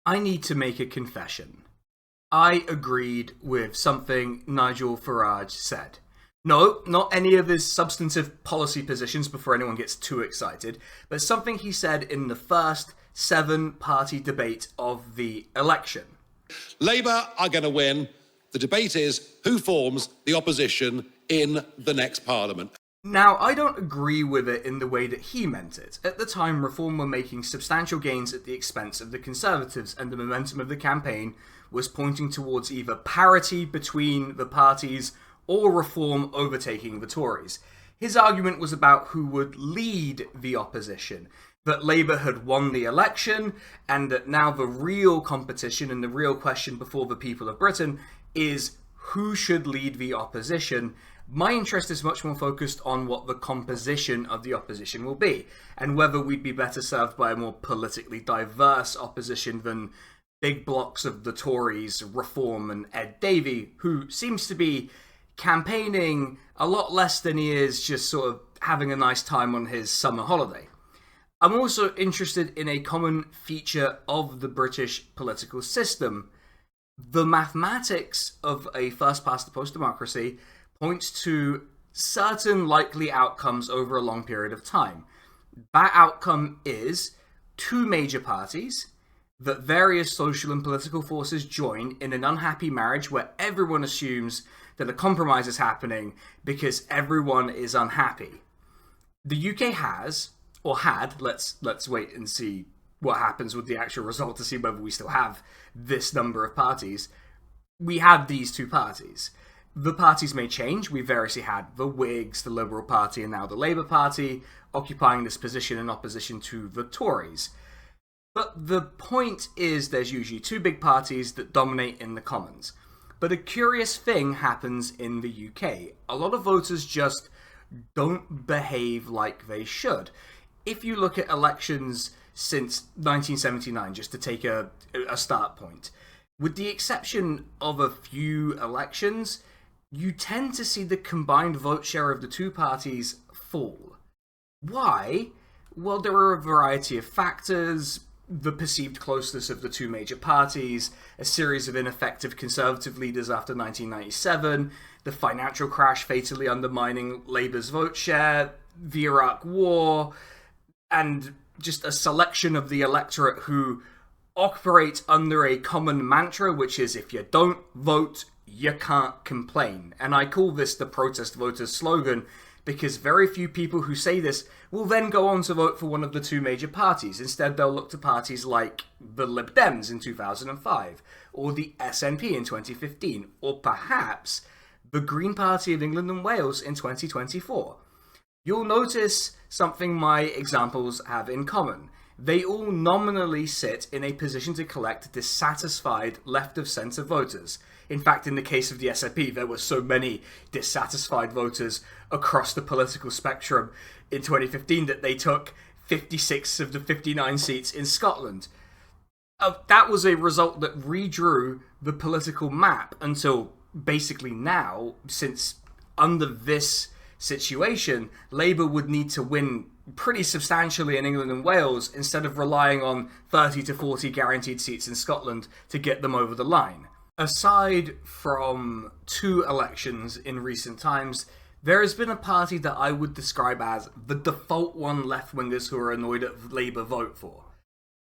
I need to make a confession. I agreed with something Nigel Farage said. No, not any of his substantive policy positions before anyone gets too excited, but something he said in the first 7-party debate of the election. Labour are going to win. The debate is who forms the opposition in the next parliament. Now, I don't agree with it in the way that he meant it. At the time, Reform were making substantial gains at the expense of the Conservatives, and the momentum of the campaign was pointing towards either parity between the parties or Reform overtaking the Tories. His argument was about who would lead the opposition, that Labour had won the election, and that now the real competition and the real question before the people of Britain is who should lead the opposition. My interest is much more focused on what the composition of the opposition will be, and whether we'd be better served by a more politically diverse opposition than big blocks of the Tories, Reform, and Ed Davey, who seems to be campaigning a lot less than he is just sort of having a nice time on his summer holiday. I'm also interested in a common feature of the British political system. The mathematics of a first-past-the-post democracy points to certain likely outcomes over a long period of time. That outcome is 2 major parties that various social and political forces join in an unhappy marriage where everyone assumes that a compromise is happening because everyone is unhappy. The UK has, or had, let's wait and see what happens with the actual result to see whether we still have this number of parties. We had these 2 parties. The parties may change. We've variously had the Whigs, the Liberal Party, and now the Labour Party occupying this position in opposition to the Tories. But the point is there's usually 2 big parties that dominate in the Commons. But a curious thing happens in the UK. A lot of voters just don't behave like they should. If you look at elections since 1979, just to take a start point, with the exception of a few elections, you tend to see the combined vote share of the 2 parties fall. Why? Well, there are a variety of factors: the perceived closeness of the 2 major parties, a series of ineffective Conservative leaders after 1997, the financial crash fatally undermining Labour's vote share, the Iraq War, and just a selection of the electorate who operate under a common mantra, which is if you don't vote, you can't complain. And I call this the protest voters slogan because very few people who say this will then go on to vote for one of the 2 major parties. Instead, they'll look to parties like the Lib Dems in 2005, or the SNP in 2015, or perhaps the Green Party of England and Wales in 2024. You'll notice something my examples have in common. They all nominally sit in a position to collect dissatisfied left-of-centre voters. In fact, in the case of the SNP, there were so many dissatisfied voters across the political spectrum in 2015 that they took 56 of the 59 seats in Scotland. That was a result that redrew the political map until basically now, since under this situation, Labour would need to win pretty substantially in England and Wales instead of relying on 30 to 40 guaranteed seats in Scotland to get them over the line. Aside from 2 elections in recent times, there has been a party that I would describe as the default one left-wingers who are annoyed at Labour vote for.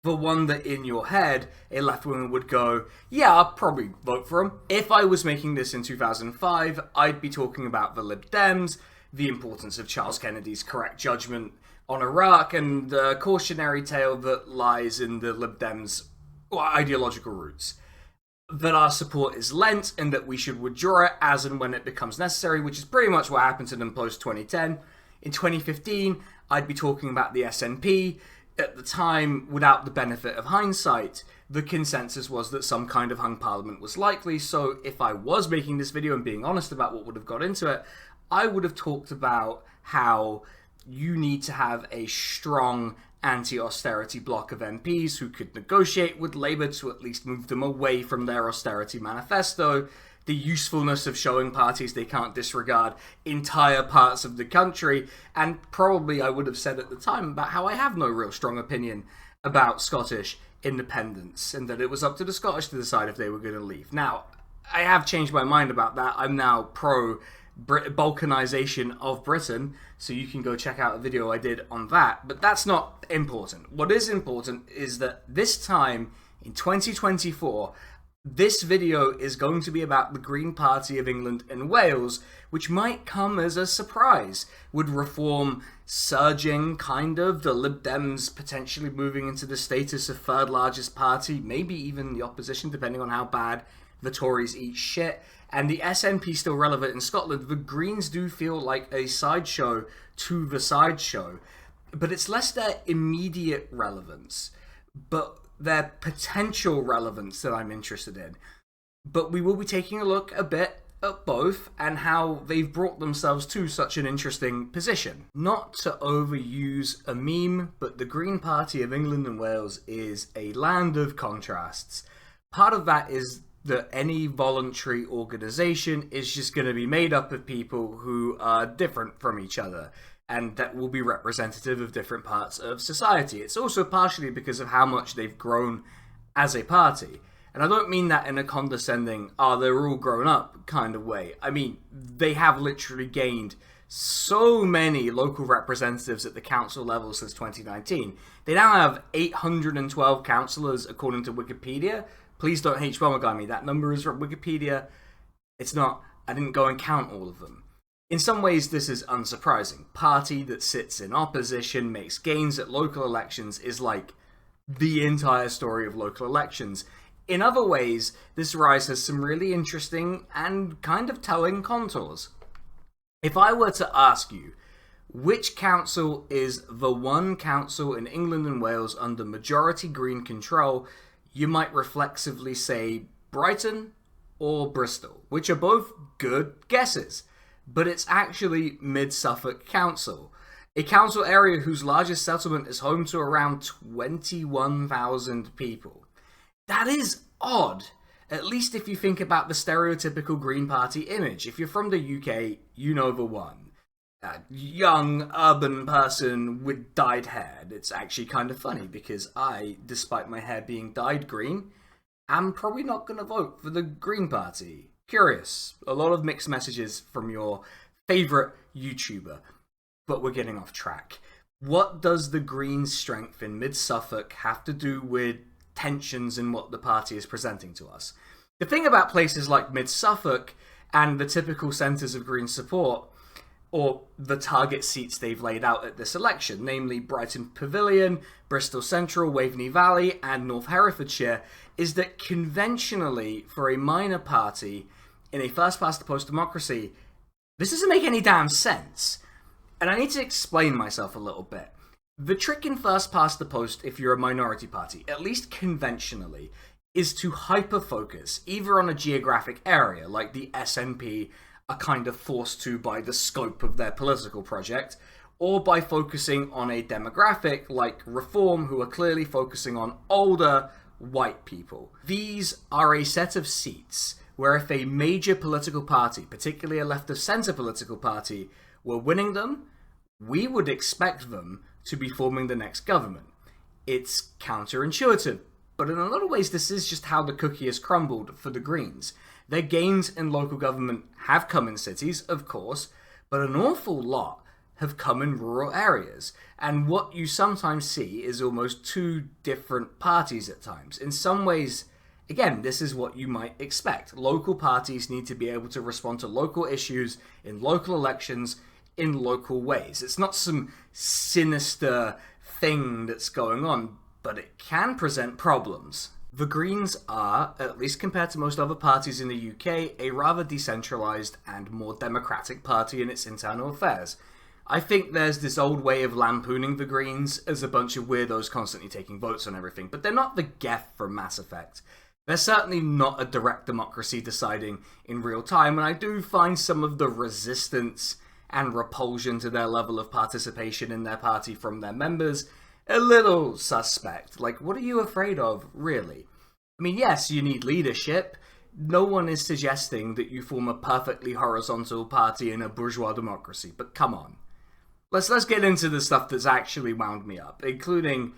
The one that in your head, a left-winger would go, yeah, I'll probably vote for him. If I was making this in 2005, I'd be talking about the Lib Dems, the importance of Charles Kennedy's correct judgment on Iraq, and the cautionary tale that lies in the Lib Dems' ideological roots. That our support is lent and that we should withdraw it as and when it becomes necessary, which is pretty much what happened to them post-2010. In 2015, I'd be talking about the SNP. At the time, without the benefit of hindsight, the consensus was that some kind of hung parliament was likely, so if I was making this video and being honest about what would have got into it, I would have talked about how you need to have a strong anti-austerity bloc of MPs who could negotiate with Labour to at least move them away from their austerity manifesto, the usefulness of showing parties they can't disregard entire parts of the country, and probably I would have said at the time about how I have no real strong opinion about Scottish independence and that it was up to the Scottish to decide if they were going to leave. Now, I have changed my mind about that. I'm now pro Balkanization of Britain, so you can go check out a video I did on that. But that's not important. What is important is that this time in 2024, this video is going to be about the Green Party of England and Wales, which might come as a surprise. Would Reform surging, kind of, the Lib Dems potentially moving into the status of third largest party, maybe even the opposition, depending on how bad the Tories eat shit, and the SNP still relevant in Scotland. The Greens do feel like a sideshow to the sideshow, but it's less their immediate relevance, but their potential relevance that I'm interested in. But we will be taking a look a bit at both and how they've brought themselves to such an interesting position. Not to overuse a meme, but the Green Party of England and Wales is a land of contrasts. Part of that is that any voluntary organization is just going to be made up of people who are different from each other, and that will be representative of different parts of society. It's also partially because of how much they've grown as a party. And I don't mean that in a condescending, they're all grown up kind of way. I mean, they have literally gained so many local representatives at the council level since 2019. They now have 812 councillors according to Wikipedia. Please don't H1 me. That number is from Wikipedia. It's not. I didn't go and count all of them. In some ways, this is unsurprising. Party that sits in opposition, makes gains at local elections, is like the entire story of local elections. In other ways, this rise has some really interesting and kind of telling contours. If I were to ask you, which council is the one council in England and Wales under majority Green control, you might reflexively say Brighton or Bristol, which are both good guesses. But it's actually Mid-Suffolk Council, a council area whose largest settlement is home to around 21,000 people. That is odd, at least if you think about the stereotypical Green Party image. If you're from the UK, you know the one. A young, urban person with dyed hair. It's actually kind of funny because I, despite my hair being dyed green, am probably not going to vote for the Green Party. Curious. A lot of mixed messages from your favourite YouTuber. But we're getting off track. What does the Greens' strength in Mid-Suffolk have to do with tensions in what the party is presenting to us? The thing about places like Mid-Suffolk and the typical centres of Green support, or the target seats they've laid out at this election, namely Brighton Pavilion, Bristol Central, Waveney Valley, and North Herefordshire, is that conventionally, for a minor party in a first-past-the-post democracy, this doesn't make any damn sense. And I need to explain myself a little bit. The trick in first-past-the-post, if you're a minority party, at least conventionally, is to hyper-focus, either on a geographic area, like the SNP are kind of forced to by the scope of their political project, or by focusing on a demographic like Reform, who are clearly focusing on older white people. These are a set of seats where if a major political party, particularly a left-of-centre political party, were winning them, we would expect them to be forming the next government. It's counterintuitive, but in a lot of ways this is just how the cookie has crumbled for the Greens. Their gains in local government have come in cities, of course, but an awful lot have come in rural areas. And what you sometimes see is almost two different parties at times. In some ways, again, this is what you might expect. Local parties need to be able to respond to local issues in local elections in local ways. It's not some sinister thing that's going on, but it can present problems. The Greens are, at least compared to most other parties in the UK, a rather decentralised and more democratic party in its internal affairs. I think there's this old way of lampooning the Greens as a bunch of weirdos constantly taking votes on everything, but they're not the Geth from Mass Effect. They're certainly not a direct democracy deciding in real time, and I do find some of the resistance and repulsion to their level of participation in their party from their members a little suspect. Like, what are you afraid of, really? I mean, yes, you need leadership. No one is suggesting that you form a perfectly horizontal party in a bourgeois democracy, but come on. Let's get into the stuff that's actually wound me up, including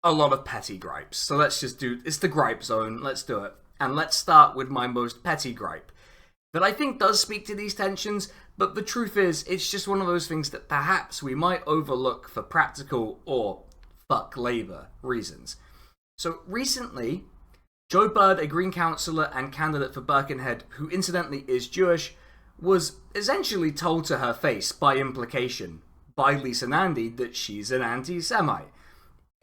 a lot of petty gripes. So let's just it's the gripe zone, let's do it. And let's start with my most petty gripe, that I think does speak to these tensions, but the truth is, it's just one of those things that perhaps we might overlook for practical or fuck Labour reasons. So recently, Jo Bird, a Green councillor and candidate for Birkenhead, who incidentally is Jewish, was essentially told to her face, by implication, by Lisa Nandy, that she's an anti-Semite.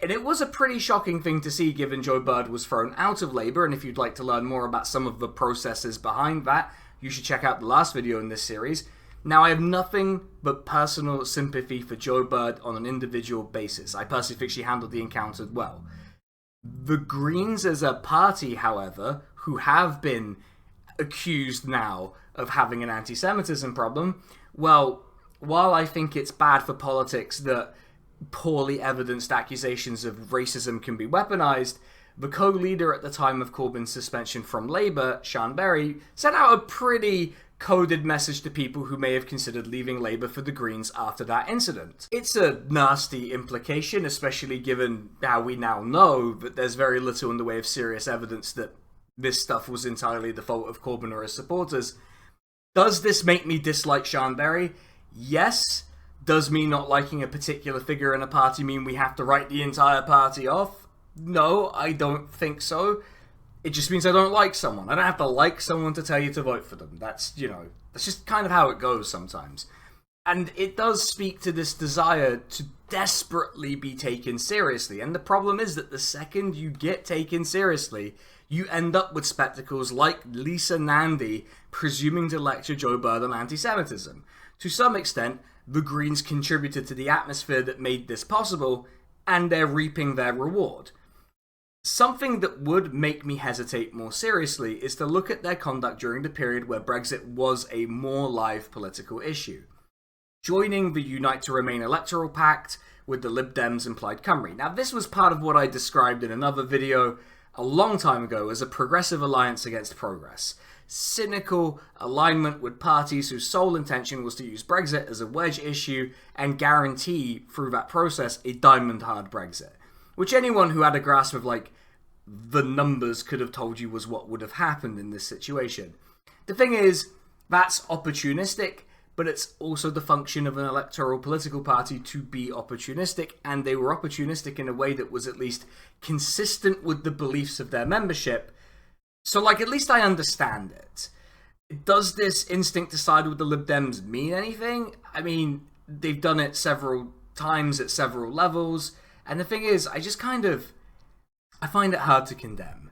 And it was a pretty shocking thing to see, given Jo Bird was thrown out of Labour, and if you'd like to learn more about some of the processes behind that, you should check out the last video in this series. Now, I have nothing but personal sympathy for Jo Bird on an individual basis. I personally think she handled the encounter well. The Greens as a party, however, who have been accused now of having an anti-Semitism problem, well, while I think it's bad for politics that poorly evidenced accusations of racism can be weaponized, the co-leader at the time of Corbyn's suspension from Labour, Sian Berry, sent out a pretty coded message to people who may have considered leaving Labour for the Greens after that incident. It's a nasty implication, especially given how we now know that there's very little in the way of serious evidence that this stuff was entirely the fault of Corbyn or his supporters. Does this make me dislike Sian Berry? Yes. Does me not liking a particular figure in a party mean we have to write the entire party off? No, I don't think so. It just means I don't like someone. I don't have to like someone to tell you to vote for them. That's just kind of how it goes sometimes. And it does speak to this desire to desperately be taken seriously. And the problem is that the second you get taken seriously, you end up with spectacles like Lisa Nandy presuming to lecture Jo Bird on anti-Semitism. To some extent, the Greens contributed to the atmosphere that made this possible, and they're reaping their reward. Something that would make me hesitate more seriously is to look at their conduct during the period where Brexit was a more live political issue. Joining the Unite to Remain electoral pact with the Lib Dems and Plaid Cymru. Now, this was part of what I described in another video a long time ago as a progressive alliance against progress. Cynical alignment with parties whose sole intention was to use Brexit as a wedge issue and guarantee, through that process, a diamond-hard Brexit. Which anyone who had a grasp of, the numbers could have told you was what would have happened in this situation. The thing is, that's opportunistic, but it's also the function of an electoral political party to be opportunistic, and they were opportunistic in a way that was at least consistent with the beliefs of their membership. So, at least I understand it. Does this instinct to side with the Lib Dems mean anything? I mean, they've done it several times at several levels, and the thing is, I find it hard to condemn.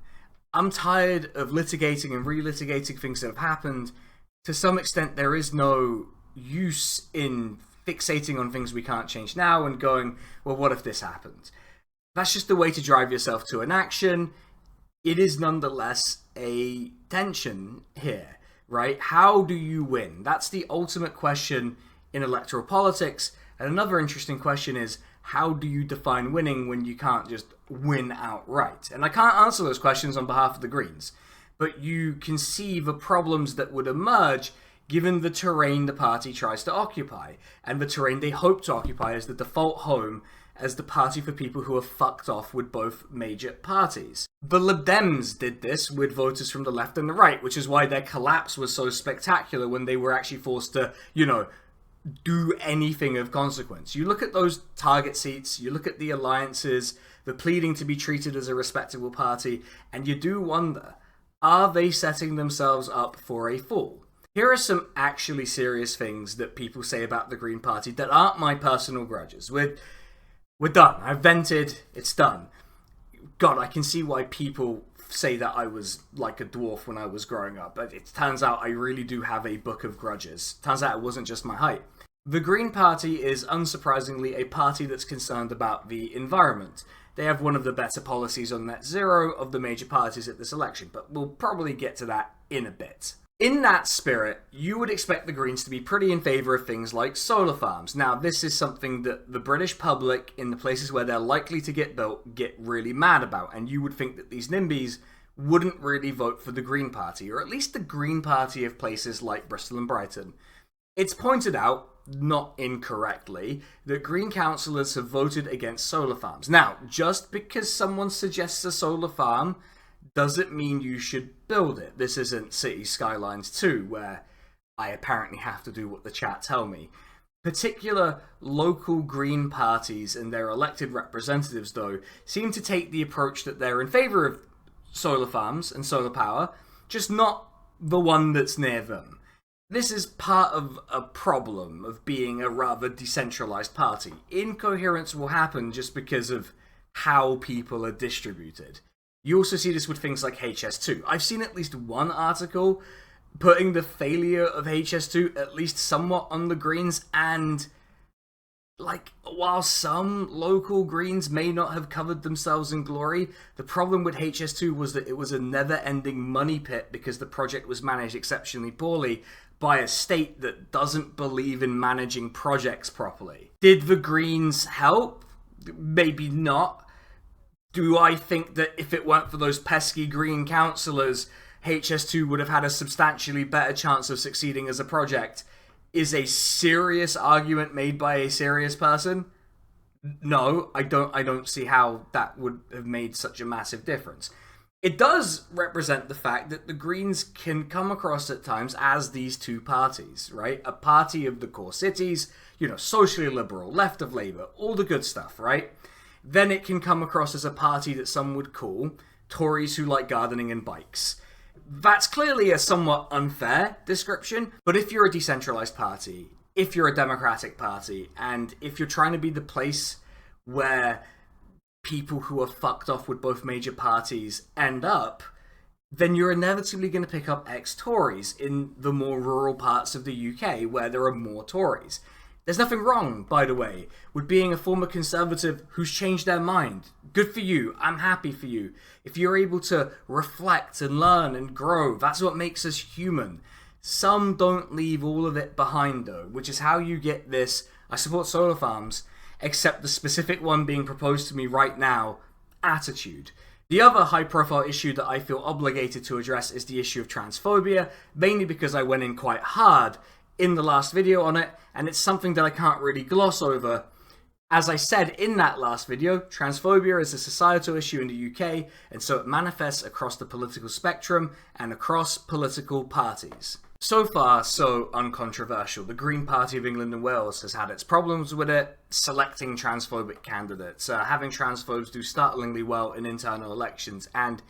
I'm tired of litigating and relitigating things that have happened. To some extent, there is no use in fixating on things we can't change now and going, well, what if this happened? That's just the way to drive yourself to an action. It is nonetheless a tension here, right? How do you win? That's the ultimate question in electoral politics. And another interesting question is, how do you define winning when you can't just win outright? And I can't answer those questions on behalf of the Greens, but you can see the problems that would emerge given the terrain the party tries to occupy, and the terrain they hope to occupy as the default home as the party for people who are fucked off with both major parties. The Lib Dems did this with voters from the left and the right, which is why their collapse was so spectacular when they were actually forced to, do anything of consequence. You look at those target seats, you look at the alliances, the pleading to be treated as a respectable party, and you do wonder, are they setting themselves up for a fall? Here are some actually serious things that people say about the Green Party that aren't my personal grudges. We're done. I've vented. It's done. God, I can see why people say that I was like a dwarf when I was growing up, but it turns out I really do have a book of grudges. Turns out it wasn't just my height. The Green Party is unsurprisingly a party that's concerned about the environment. They have one of the better policies on net zero of the major parties at this election, but we'll probably get to that in a bit. In that spirit, you would expect the Greens to be pretty in favour of things like solar farms. Now, this is something that the British public, in the places where they're likely to get built, get really mad about, and you would think that these NIMBYs wouldn't really vote for the Green Party, or at least the Green Party of places like Bristol and Brighton. It's pointed out, not incorrectly, that Green councillors have voted against solar farms. Now, just because someone suggests a solar farm doesn't mean you should build it. This isn't City Skylines 2, where I apparently have to do what the chat tell me. Particular local Green parties and their elected representatives, though, seem to take the approach that they're in favour of solar farms and solar power, just not the one that's near them. This is part of a problem of being a rather decentralised party. Incoherence will happen just because of how people are distributed. You also see this with things like HS2. I've seen at least one article putting the failure of HS2 at least somewhat on the Greens, and like, while some local Greens may not have covered themselves in glory, the problem with HS2 was that it was a never-ending money pit because the project was managed exceptionally poorly by a state that doesn't believe in managing projects properly. Did the Greens help? Maybe not. Do I think that if it weren't for those pesky Green councillors, HS2 would have had a substantially better chance of succeeding as a project? Is a serious argument made by a serious person? No, I don't see how that would have made such a massive difference. It does represent the fact that the Greens can come across at times as these two parties, right? A party of the core cities, socially liberal, left of Labour, all the good stuff, right? Then it can come across as a party that some would call Tories who like gardening and bikes. That's clearly a somewhat unfair description, but if you're a decentralized party, if you're a democratic party, and if you're trying to be the place where people who are fucked off with both major parties end up, then you're inevitably going to pick up ex-Tories in the more rural parts of the UK where there are more Tories. There's nothing wrong, by the way, with being a former Conservative who's changed their mind. Good for you. I'm happy for you. If you're able to reflect and learn and grow, that's what makes us human. Some don't leave all of it behind, though, which is how you get this, I support solar farms, except the specific one being proposed to me right now, attitude. The other high-profile issue that I feel obligated to address is the issue of transphobia, mainly because I went in quite hard in the last video on it, and it's something that I can't really gloss over. As I said in that last video, transphobia is a societal issue in the UK, and so it manifests across the political spectrum and across political parties. So far, so uncontroversial. The Green Party of England and Wales has had its problems with it, selecting transphobic candidates, having transphobes do startlingly well in internal elections, and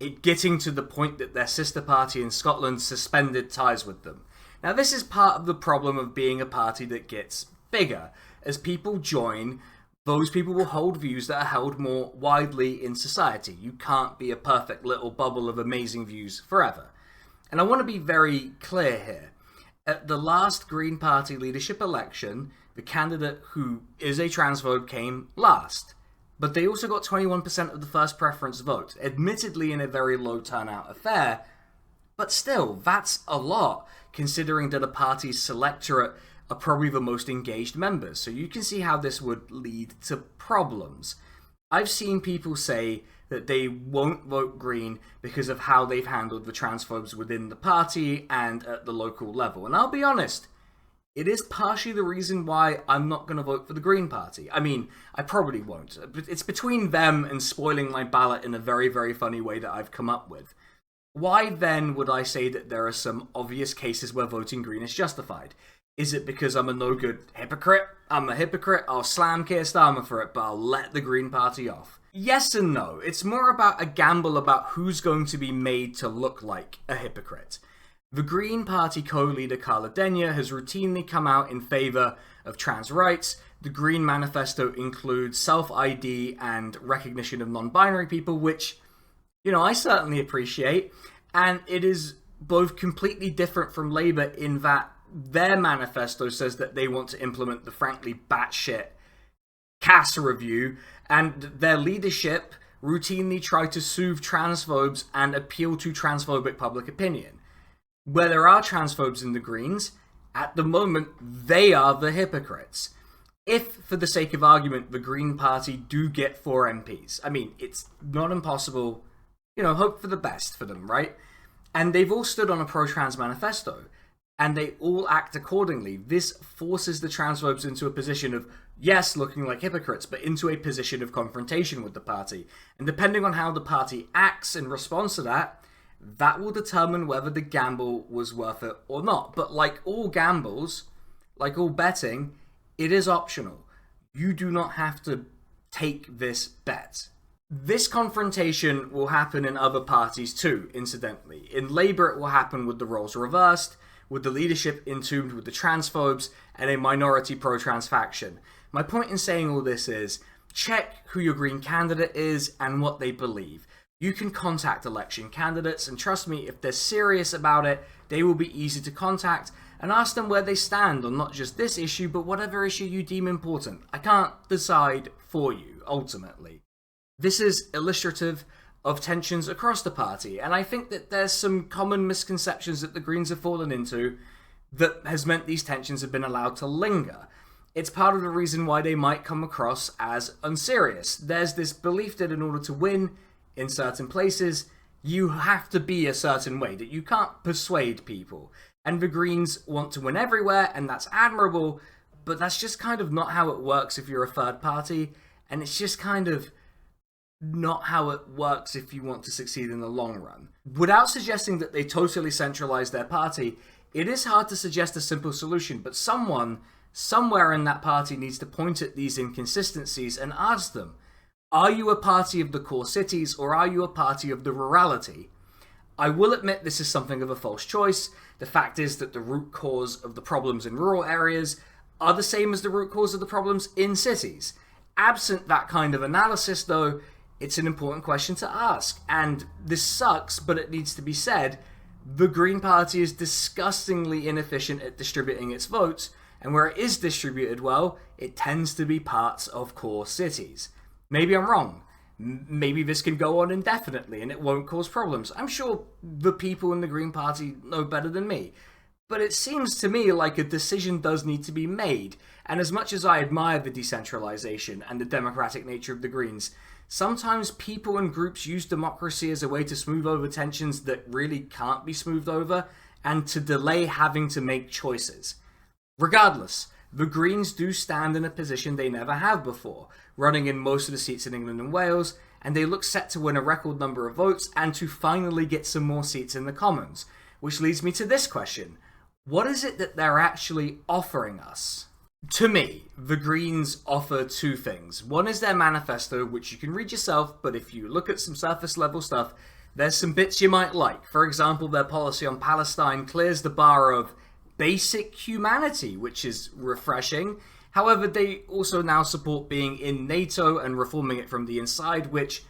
it getting to the point that their sister party in Scotland suspended ties with them. Now, this is part of the problem of being a party that gets bigger. As people join, those people will hold views that are held more widely in society. You can't be a perfect little bubble of amazing views forever. And I want to be very clear here. At the last Green Party leadership election, the candidate who is a transphobe came last. But they also got 21% of the first preference vote, admittedly in a very low turnout affair. But still, that's a lot, considering that a party's selectorate are probably the most engaged members. So you can see how this would lead to problems. I've seen people say that they won't vote Green because of how they've handled the transphobes within the party and at the local level. And I'll be honest, it is partially the reason why I'm not going to vote for the Green Party. I mean, I probably won't. It's between them and spoiling my ballot in a very, very funny way that I've come up with. Why then would I say that there are some obvious cases where voting Green is justified? Is it because I'm a no-good hypocrite? I'm a hypocrite, I'll slam Keir Starmer for it, but I'll let the Green Party off. Yes and no. It's more about a gamble about who's going to be made to look like a hypocrite. The Green Party co-leader Carla Denyer has routinely come out in favour of trans rights. The Green Manifesto includes self-ID and recognition of non-binary people, which, I certainly appreciate, and it is both completely different from Labour in that their manifesto says that they want to implement the frankly batshit CAS review, and their leadership routinely try to soothe transphobes and appeal to transphobic public opinion. Where there are transphobes in the Greens, at the moment, they are the hypocrites. If, for the sake of argument, the Green Party do get 4 MPs, I mean, it's not impossible. Hope for the best for them, right? And they've all stood on a pro-trans manifesto. and they all act accordingly. This forces the transphobes into a position of, yes, looking like hypocrites, but into a position of confrontation with the party. And depending on how the party acts in response to that, that will determine whether the gamble was worth it or not. But like all gambles, like all betting, it is optional. You do not have to take this bet. This confrontation will happen in other parties too, incidentally. In Labour, it will happen with the roles reversed, with the leadership entombed with the transphobes, and a minority pro-trans faction. My point in saying all this is, check who your Green candidate is and what they believe. You can contact election candidates, and trust me, if they're serious about it, they will be easy to contact, and ask them where they stand on not just this issue, but whatever issue you deem important. I can't decide for you, ultimately. This is illustrative of tensions across the party, and I think that there's some common misconceptions that the Greens have fallen into that has meant these tensions have been allowed to linger. It's part of the reason why they might come across as unserious. There's this belief that in order to win in certain places, you have to be a certain way, that you can't persuade people. And the Greens want to win everywhere, and that's admirable, but that's just kind of not how it works if you're a third party, and it's just kind of not how it works if you want to succeed in the long run. Without suggesting that they totally centralize their party, it is hard to suggest a simple solution, but someone, somewhere in that party needs to point at these inconsistencies and ask them, are you a party of the core cities or are you a party of the rurality? I will admit this is something of a false choice. The fact is that the root cause of the problems in rural areas are the same as the root cause of the problems in cities. Absent that kind of analysis, though, it's an important question to ask. And this sucks, but it needs to be said. The Green Party is disgustingly inefficient at distributing its votes, and where it is distributed well, it tends to be parts of core cities. Maybe I'm wrong. Maybe this can go on indefinitely and it won't cause problems. I'm sure the people in the Green Party know better than me. But it seems to me like a decision does need to be made. And as much as I admire the decentralization and the democratic nature of the Greens, sometimes people and groups use democracy as a way to smooth over tensions that really can't be smoothed over and to delay having to make choices. Regardless, the Greens do stand in a position they never have before, running in most of the seats in England and Wales, and they look set to win a record number of votes and to finally get some more seats in the Commons. Which leads me to this question. What is it that they're actually offering us? To me, the Greens offer two things. One is their manifesto, which you can read yourself, but if you look at some surface level stuff, there's some bits you might like. For example, their policy on Palestine clears the bar of basic humanity, which is refreshing. However, they also now support being in NATO and reforming it from the inside, which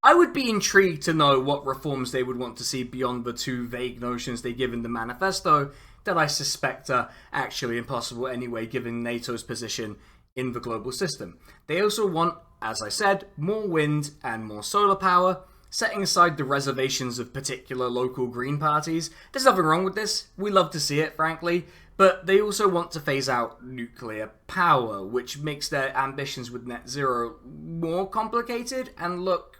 I would be intrigued to know what reforms they would want to see beyond the two vague notions they give in the manifesto that I suspect are actually impossible anyway, given NATO's position in the global system. They also want, as I said, more wind and more solar power, setting aside the reservations of particular local Green parties. There's nothing wrong with this. We love to see it, frankly. But they also want to phase out nuclear power, which makes their ambitions with net zero more complicated and look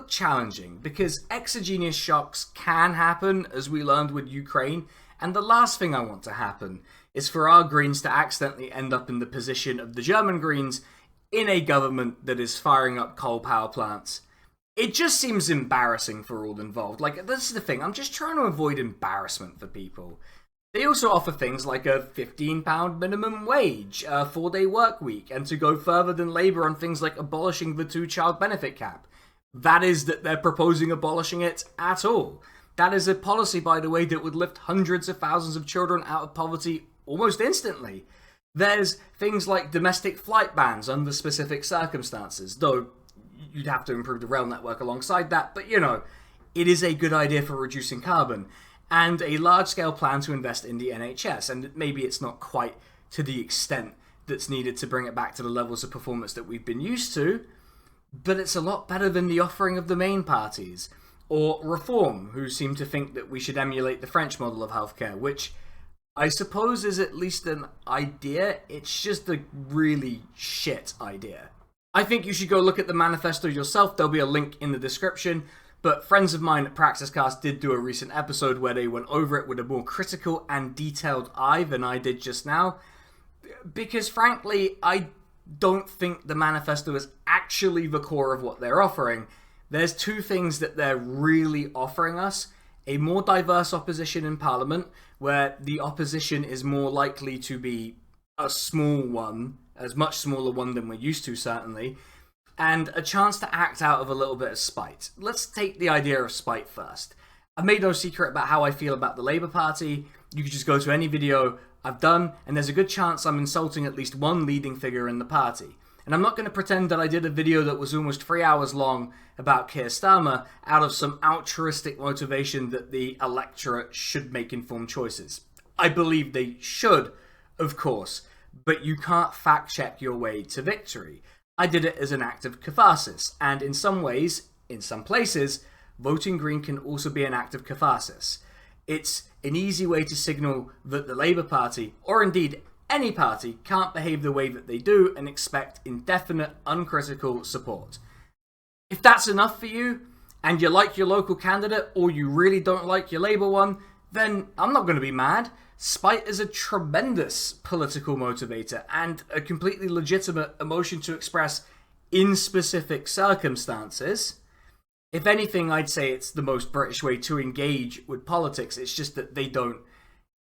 challenging, because exogenous shocks can happen, as we learned with Ukraine, and the last thing I want to happen is for our Greens to accidentally end up in the position of the German Greens in a government that is firing up coal power plants. It just seems embarrassing for all involved. Like, this is the thing, I'm just trying to avoid embarrassment for people. They also offer things like a £15 minimum wage, a 4-day work week, and to go further than Labour on things like abolishing the 2-child benefit cap. That is that they're proposing abolishing it at all. That is a policy, by the way, that would lift hundreds of thousands of children out of poverty almost instantly. There's things like domestic flight bans under specific circumstances, though you'd have to improve the rail network alongside that, but it is a good idea for reducing carbon. And a large-scale plan to invest in the NHS, and maybe it's not quite to the extent that's needed to bring it back to the levels of performance that we've been used to, but it's a lot better than the offering of the main parties. Or Reform, who seem to think that we should emulate the French model of healthcare, which I suppose is at least an idea. It's just a really shit idea. I think you should go look at the manifesto yourself. There'll be a link in the description. but friends of mine at PraxisCast did do a recent episode where they went over it with a more critical and detailed eye than I did just now, because frankly, I don't think the manifesto is actually the core of what they're offering. There's two things that they're really offering us: a more diverse opposition in Parliament, where the opposition is more likely to be a small one, as much smaller one than we're used to, certainly, and a chance to act out of a little bit of spite. Let's take the idea of spite first. I've made no secret about how I feel about the Labour Party. You could just go to any video I've done, and there's a good chance I'm insulting at least one leading figure in the party. And I'm not going to pretend that I did a video that was almost 3 hours long about Keir Starmer out of some altruistic motivation that the electorate should make informed choices. I believe they should, of course, but you can't fact-check your way to victory. I did it as an act of catharsis, and in some ways, in some places, voting Green can also be an act of catharsis. It's an easy way to signal that the Labour Party, or indeed any party, can't behave the way that they do and expect indefinite, uncritical support. If that's enough for you, and you like your local candidate, or you really don't like your Labour one, then I'm not going to be mad. Spite is a tremendous political motivator and a completely legitimate emotion to express in specific circumstances. If anything, I'd say it's the most British way to engage with politics. It's just that they don't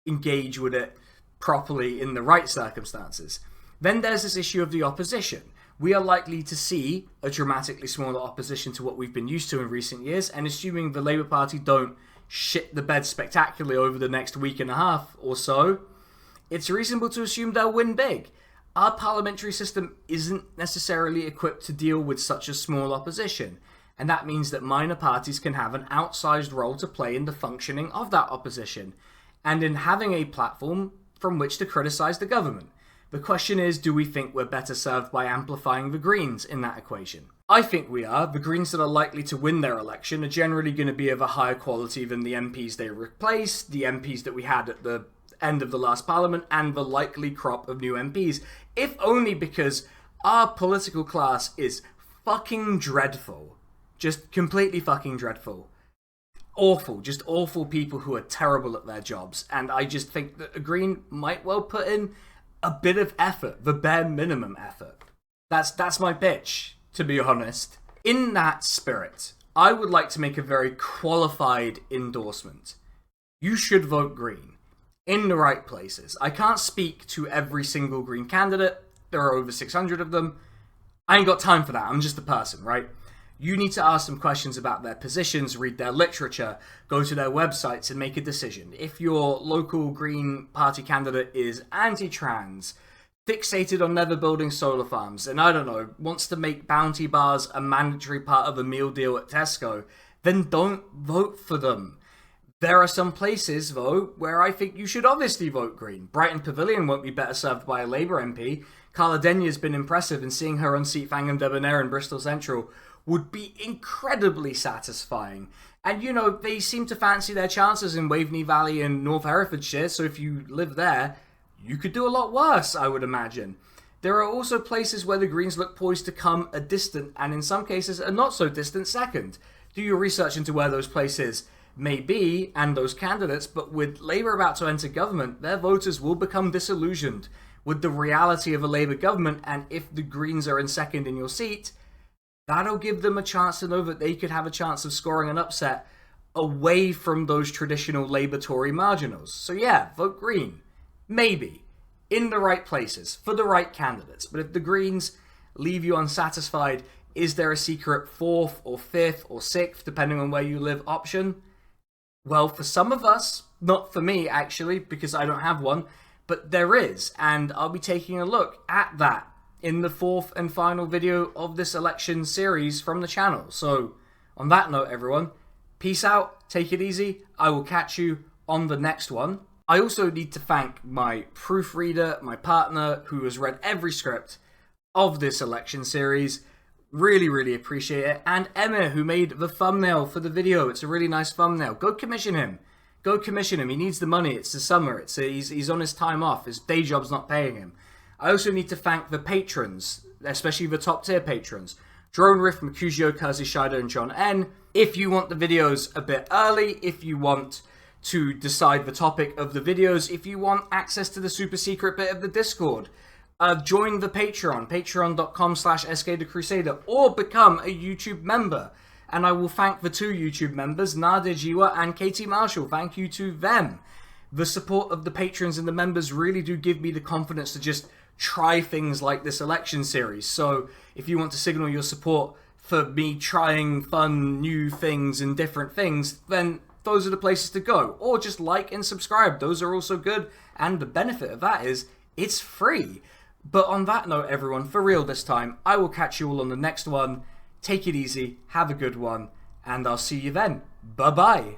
engage with it properly in the right circumstances. Then there's this issue of the opposition. We are likely to see a dramatically smaller opposition to what we've been used to in recent years, and assuming the Labour Party don't shit the bed spectacularly over the next week and a half or so, it's reasonable to assume they'll win big. Our parliamentary system isn't necessarily equipped to deal with such a small opposition, and that means that minor parties can have an outsized role to play in the functioning of that opposition, and in having a platform from which to criticise the government. The question is, do we think we're better served by amplifying the Greens in that equation? I think we are. The Greens that are likely to win their election are generally going to be of a higher quality than the MPs they replace, the MPs that we had at the end of the last parliament, and the likely crop of new MPs, if only because our political class is fucking dreadful. Just completely fucking dreadful. Awful, just awful people who are terrible at their jobs, and I just think that a Green might well put in a bit of effort, the bare minimum effort. That's my pitch, to be honest. In that spirit, I would like to make a very qualified endorsement. You should vote Green, in the right places. I can't speak to every single Green candidate. There are over 600 of them. I ain't got time for that. I'm just a person, right? You need to ask some questions about their positions, read their literature, go to their websites and make a decision. If your local Green Party candidate is anti-trans, fixated on never building solar farms, and I don't know, wants to make bounty bars a mandatory part of a meal deal at Tesco, then don't vote for them. There are some places, though, where I think you should obviously vote Green. Brighton Pavilion won't be better served by a Labour MP. Carla Denyer been impressive, and seeing her unseat Fangam Debonair in Bristol Central would be incredibly satisfying. And, you know, they seem to fancy their chances in Waveney Valley and North Herefordshire, so if you live there, you could do a lot worse, I would imagine. There are also places where the Greens look poised to come a distant, and in some cases a not so distant second. Do your research into where those places may be, and those candidates, but with Labour about to enter government, their voters will become disillusioned with the reality of a Labour government, and if the Greens are in second in your seat, that'll give them a chance to know that they could have a chance of scoring an upset away from those traditional Labour-Tory marginals. So yeah, vote Green. Maybe. In the right places, for the right candidates. But if the Greens leave you unsatisfied, is there a secret fourth or fifth or sixth, depending on where you live, option? Well, for some of us, not for me actually, because I don't have one, but there is, and I'll be taking a look at that in the fourth and final video of this election series from the channel. So, on that note, everyone, peace out, take it easy, I will catch you on the next one. I also need to thank my proofreader, my partner, who has read every script of this election series. Really, really appreciate it. And Emma, who made the thumbnail for the video. It's a really nice thumbnail. Go commission him. Go commission him. He needs the money. It's the summer. He's on his time off. His day job's not paying him. I also need to thank the patrons, especially the top tier patrons, Drone Riff, Mercutio, Kazushida, and John N. If you want the videos a bit early, if you want to decide the topic of the videos, if you want access to the super secret bit of the Discord, join the Patreon, patreon.com/SKTheCrusader, or become a YouTube member. And I will thank the 2 YouTube members, Nadia Jiwa and Katie Marshall. Thank you to them. The support of the patrons and the members really do give me the confidence to just try things like this election series. So if you want to signal your support for me trying fun new things and different things, then those are the places to go. Or just like and subscribe. Those are also good. And the benefit of that is it's free. But on that note, everyone, for real this time, I will catch you all on the next one. Take it easy, have a good one, and I'll see you then. Bye-bye.